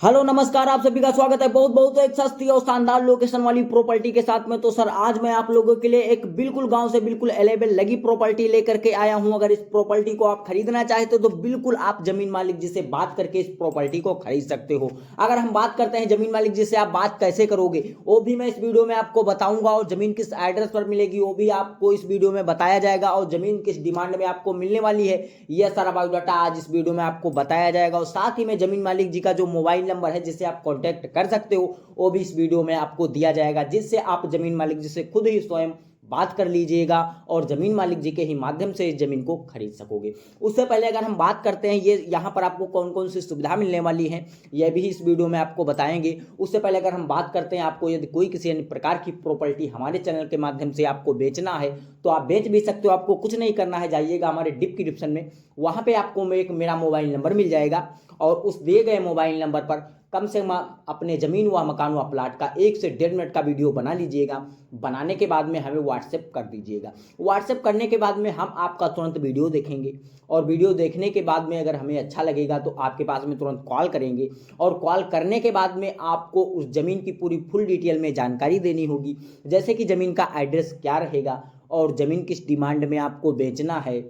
Hello नमस्कार, आप सभी का स्वागत है बहुत बहुत एक सस्ती और शानदार लोकेशन वाली प्रॉपर्टी के साथ में। तो सर आज मैं आप लोगों के लिए एक बिल्कुल गांव से बिल्कुल अवेलेबल लगी प्रॉपर्टी लेकर के आया हूं। अगर इस प्रॉपर्टी को आप खरीदना चाहते हो तो बिल्कुल आप जमीन मालिक जी से बात करके इस प्रॉपर्टी को खरीद सकते हो। अगर हम बात करते हैं जमीन मालिक जी से, आप बात कैसे करोगे वो भी मैं इस वीडियो में आपको बताऊंगा, और जमीन किस एड्रेस पर मिलेगी वो भी आपको इस वीडियो में बताया जाएगा, और जमीन किस डिमांड में आपको मिलने वाली है यह सारा बायोडाटा आज इस वीडियो में आपको बताया जाएगा। और साथ ही में जमीन मालिक जी का जो मोबाइल नंबर है जिससे आप कांटेक्ट कर सकते हो वो भी इस वीडियो में आपको दिया जाएगा, जिससे आप जमीन मालिक जी से खुद ही स्वयं बात कर लीजिएगा और जमीन मालिक जी के ही माध्यम से इस जमीन को खरीद सकोगे। उससे पहले अगर हम बात करते हैं ये यहाँ पर आपको कौन कौन सी सुविधा मिलने वाली है यह भी इस वीडियो में आपको बताएंगे। उससे पहले अगर हम बात करते हैं आपको यदि कोई किसी अन्य प्रकार की प्रॉपर्टी हमारे चैनल के माध्यम से आपको बेचना है तो आप बेच भी सकते हो। आपको कुछ नहीं करना है, जाइएगा हमारे डिस्क्रिप्शन में, वहाँ पे आपको एक मेरा मोबाइल नंबर मिल जाएगा और उस दिए गए मोबाइल नंबर पर कम से कम अपने ज़मीन व मकान व प्लाट का 1 से 1.5 मिनट का वीडियो बना लीजिएगा। बनाने के बाद में हमें व्हाट्सएप कर दीजिएगा। व्हाट्सएप करने के बाद में हम आपका तुरंत वीडियो देखेंगे, और वीडियो देखने के बाद में अगर हमें अच्छा लगेगा तो आपके पास में तुरंत कॉल करेंगे, और कॉल करने के बाद में आपको उस ज़मीन की पूरी फुल डिटेल में जानकारी देनी होगी, जैसे कि ज़मीन का एड्रेस क्या रहेगा और ज़मीन किस डिमांड में आपको बेचना है,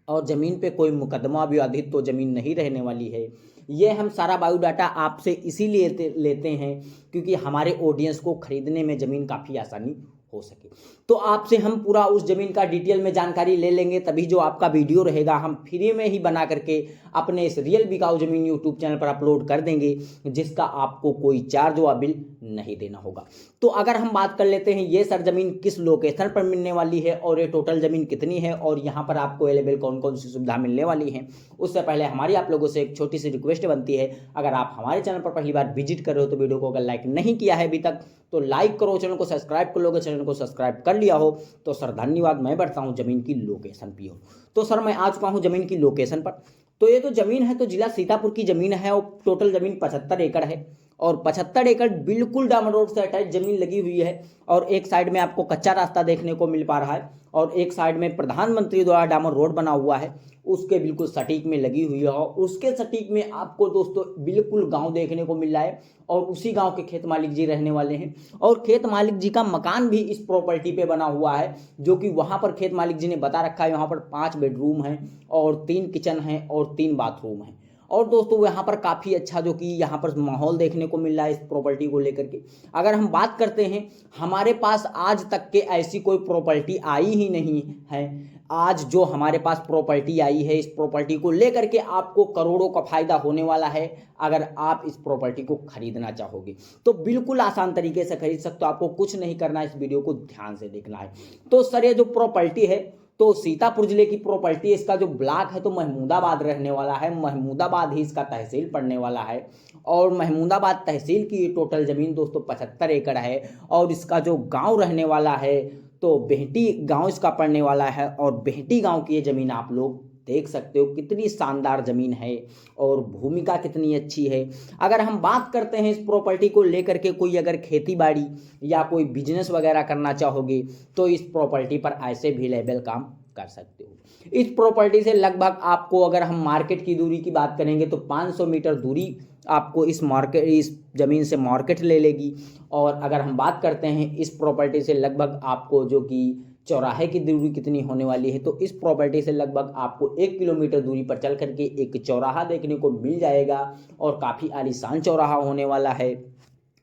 और ज़मीन पे कोई मुकदमा विवादित तो ज़मीन नहीं रहने वाली है। ये हम सारा बायोडाटा आपसे इसीलिए लेते हैं क्योंकि हमारे ऑडियंस को खरीदने में ज़मीन काफ़ी आसानी हो सके। तो आपसे हम पूरा उस ज़मीन का डिटेल में जानकारी ले लेंगे, तभी जो आपका वीडियो रहेगा हम फ्री में ही बना करके अपने इस रियल बिकाऊ ज़मीन यूट्यूब चैनल पर अपलोड कर देंगे, जिसका आपको कोई चार्ज व बिल नहीं देना होगा। तो अगर हम बात कर लेते हैं ये सर ज़मीन किस लोकेशन पर मिलने वाली है और ये टोटल ज़मीन कितनी है और यहाँ पर आपको अवेलेबल कौन कौन सी सुविधा मिलने वाली है, उससे पहले हमारी आप लोगों से एक छोटी सी रिक्वेस्ट बनती है। अगर आप हमारे चैनल पर पहली बार विजिट कर रहे हो तो वीडियो को अगर लाइक नहीं किया है अभी तक तो लाइक करो, चैनल को सब्सक्राइब कर लोगे, चैनल को सब्सक्राइब कर लिया हो तो सर धन्यवाद। मैं बढ़ता हूँ ज़मीन की लोकेशन पे हो। तो सर मैं आ चुका हूँ ज़मीन की लोकेशन पर। तो ये तो ज़मीन है तो जिला सीतापुर की ज़मीन है और टोटल ज़मीन 75 एकड़ है, और 75 एकड़ बिल्कुल डामर रोड से अटैच ज़मीन लगी हुई है। और एक साइड में आपको कच्चा रास्ता देखने को मिल पा रहा है और एक साइड में प्रधानमंत्री द्वारा डामर रोड बना हुआ है, उसके बिल्कुल सटीक में लगी हुई है। और उसके सटीक में आपको दोस्तों बिल्कुल गांव देखने को मिल रहा है, और उसी गांव के खेत मालिक जी रहने वाले हैं, और खेत मालिक जी का मकान भी इस प्रॉपर्टी पे बना हुआ है, जो कि वहां पर खेत मालिक जी ने बता रखा है वहां पर 5 बेडरूम हैं और 3 किचन हैं और 3 बाथरूम हैं। और दोस्तों यहाँ पर काफ़ी अच्छा जो कि यहाँ पर माहौल देखने को मिल रहा है इस प्रॉपर्टी को लेकर के। अगर हम बात करते हैं, हमारे पास आज तक के ऐसी कोई प्रॉपर्टी आई ही नहीं है। आज जो हमारे पास प्रॉपर्टी आई है, इस प्रॉपर्टी को लेकर के आपको करोड़ों का फायदा होने वाला है। अगर आप इस प्रॉपर्टी को खरीदना चाहोगे तो बिल्कुल आसान तरीके से खरीद सकते हो, आपको कुछ नहीं करना है, इस वीडियो को ध्यान से देखना है। तो सर ये जो प्रॉपर्टी है तो सीतापुर जिले की प्रॉपर्टी है, इसका जो ब्लॉक है तो महमूदाबाद रहने वाला है, महमूदाबाद ही इसका तहसील पड़ने वाला है। और महमूदाबाद तहसील की टोटल ज़मीन दोस्तों 75 एकड़ है, और इसका जो गांव रहने वाला है तो बेहटी गांव इसका पड़ने वाला है। और बेहटी गांव की ये ज़मीन आप लोग देख सकते हो कितनी शानदार ज़मीन है और भूमिका कितनी अच्छी है। अगर हम बात करते हैं इस प्रॉपर्टी को लेकर के, कोई अगर खेती बाड़ी या कोई बिजनेस वगैरह करना चाहोगे तो इस प्रॉपर्टी पर ऐसे भी लेवल काम कर सकते हो। इस प्रॉपर्टी से लगभग आपको, अगर हम मार्केट की दूरी की बात करेंगे तो 500 मीटर दूरी आपको इस ज़मीन से मार्केट ले लेगी। और अगर हम बात करते हैं इस प्रॉपर्टी से लगभग आपको जो कि चौराहे की दूरी कितनी होने वाली है, तो इस प्रॉपर्टी से लगभग आपको 1 किलोमीटर दूरी पर चल करके एक चौराहा देखने को मिल जाएगा, और काफ़ी आलीशान चौराहा होने वाला है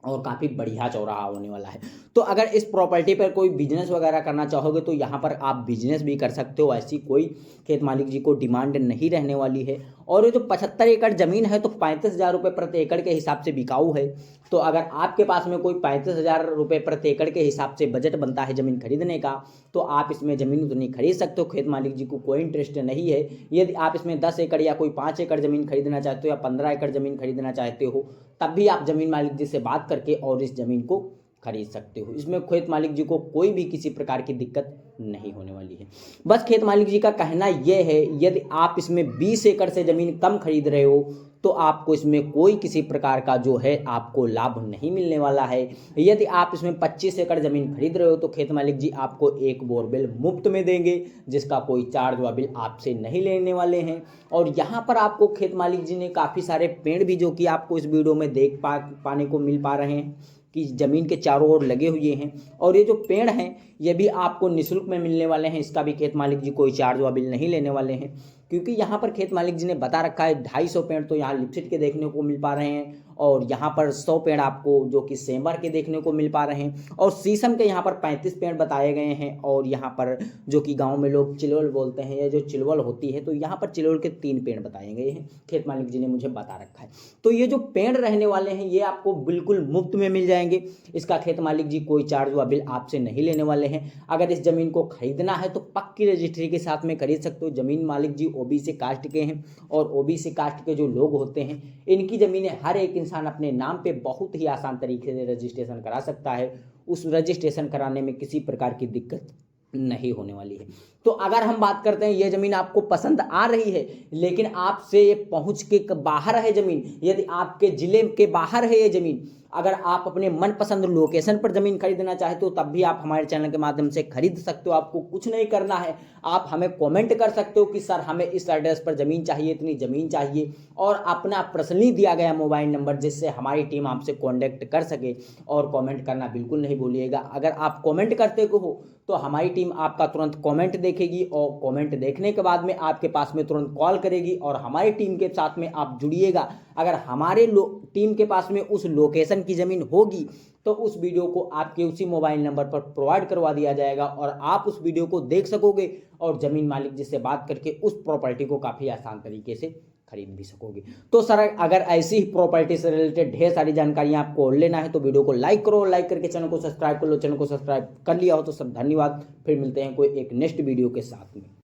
और काफ़ी बढ़िया चौराहा होने वाला है। तो अगर इस प्रॉपर्टी पर कोई बिजनेस वगैरह करना चाहोगे तो यहाँ पर आप बिजनेस भी कर सकते हो, ऐसी कोई खेत मालिक जी को डिमांड नहीं रहने वाली है। और ये जो 75 एकड़ ज़मीन है तो 35,000 रुपये प्रति एकड़ के हिसाब से बिकाऊ है। तो अगर आपके पास में कोई 35,000 रुपये प्रति एकड़ के हिसाब से बजट बनता है ज़मीन खरीदने का तो आप इसमें ज़मीन उतनी खरीद सकते हो, खेत मालिक जी को कोई इंटरेस्ट नहीं है। यदि आप इसमें 10 एकड़ या कोई 5 एकड़ ज़मीन खरीदना चाहते हो या 15 एकड़ ज़मीन खरीदना चाहते हो तब भी आप ज़मीन मालिक जी से बात करके और इस ज़मीन को खरीद सकते हो। इसमें खेत मालिक जी को कोई भी किसी प्रकार की दिक्कत नहीं होने वाली है। बस खेत मालिक जी का कहना यह है, यदि आप इसमें 20 एकड़ से ज़मीन कम खरीद रहे हो तो आपको इसमें कोई किसी प्रकार का जो है आपको लाभ नहीं मिलने वाला है। यदि आप इसमें 25 एकड़ ज़मीन खरीद रहे हो तो खेत मालिक जी आपको एक बोरवेल मुफ्त में देंगे, जिसका कोई चार्ज व बिल आपसे नहीं लेने वाले हैं। और यहाँ पर आपको खेत मालिक जी ने काफ़ी सारे पेड़ भी, जो कि आपको इस वीडियो में देख पाने को मिल पा रहे हैं कि ज़मीन के चारों ओर लगे हुए हैं, और ये जो पेड़ हैं ये भी आपको निःशुल्क में मिलने वाले हैं। इसका भी खेत मालिक जी कोई चार्ज व बिल नहीं लेने वाले हैं, क्योंकि यहाँ पर खेत मालिक जी ने बता रखा है 250 पेड़ तो यहाँ लिप्सिट के देखने को मिल पा रहे हैं, और यहाँ पर 100 पेड़ आपको जो कि सेमर के देखने को मिल पा रहे हैं, और शीशम के यहाँ पर 35 पेड़ बताए गए हैं। और यहाँ पर जो कि गांव में लोग चिलवल बोलते हैं, या जो चिलवल होती है, तो यहाँ पर चिलवल के 3 पेड़ बताए गए हैं, खेत मालिक जी ने मुझे बता रखा है। तो ये जो पेड़ रहने वाले हैं ये आपको बिल्कुल मुफ्त में मिल जाएंगे। इसका खेत मालिक जी कोई चार्ज व बिल आपसे नहीं लेने वाले हैं। अगर इस ज़मीन को खरीदना है तो पक्की रजिस्ट्री के साथ में खरीद सकते हो। ज़मीन मालिक जी ओबीसी कास्ट के हैं, और ओबीसी कास्ट के जो लोग होते हैं इनकी ज़मीनें हर एक इंसान अपने नाम पे बहुत ही आसान तरीके से रजिस्ट्रेशन करा सकता है। उस रजिस्ट्रेशन कराने में किसी प्रकार की दिक्कत नहीं होने वाली है। तो अगर हम बात करते हैं ये ज़मीन आपको पसंद आ रही है, लेकिन आपसे ये पहुँच के बाहर है ज़मीन, यदि आपके ज़िले के बाहर है ये ज़मीन, अगर आप अपने मनपसंद लोकेशन पर ज़मीन खरीदना चाहते हो तब भी आप हमारे चैनल के माध्यम से खरीद सकते हो। आपको कुछ नहीं करना है, आप हमें कमेंट कर सकते हो कि सर हमें इस एड्रेस पर ज़मीन चाहिए, इतनी ज़मीन चाहिए, और अपना पर्सनली दिया गया मोबाइल नंबर, जिससे हमारी टीम आपसे कॉन्टैक्ट कर सके। और कमेंट करना बिल्कुल नहीं भूलिएगा। अगर आप कमेंट करते हो तो हमारी टीम आपका तुरंत कमेंट देखेगी, और कमेंट देखने के बाद में आपके पास में तुरंत कॉल करेगी, और हमारी टीम के साथ में आप जुड़िएगा। अगर हमारे टीम के पास में उस लोकेशन की ज़मीन होगी तो उस वीडियो को आपके उसी मोबाइल नंबर पर प्रोवाइड करवा दिया जाएगा, और आप उस वीडियो को देख सकोगे और ज़मीन मालिक जी से बात करके उस प्रॉपर्टी को काफ़ी आसान तरीके से खरीद भी सकोगे। तो सर अगर ऐसी ही प्रॉपर्टी से रिलेटेड ढेर सारी जानकारियां आपको और लेना है तो वीडियो को लाइक करो, लाइक करके चैनल को सब्सक्राइब कर लो। चैनल को सब्सक्राइब कर लिया हो तो सब धन्यवाद। फिर मिलते हैं कोई एक नेक्स्ट वीडियो के साथ में।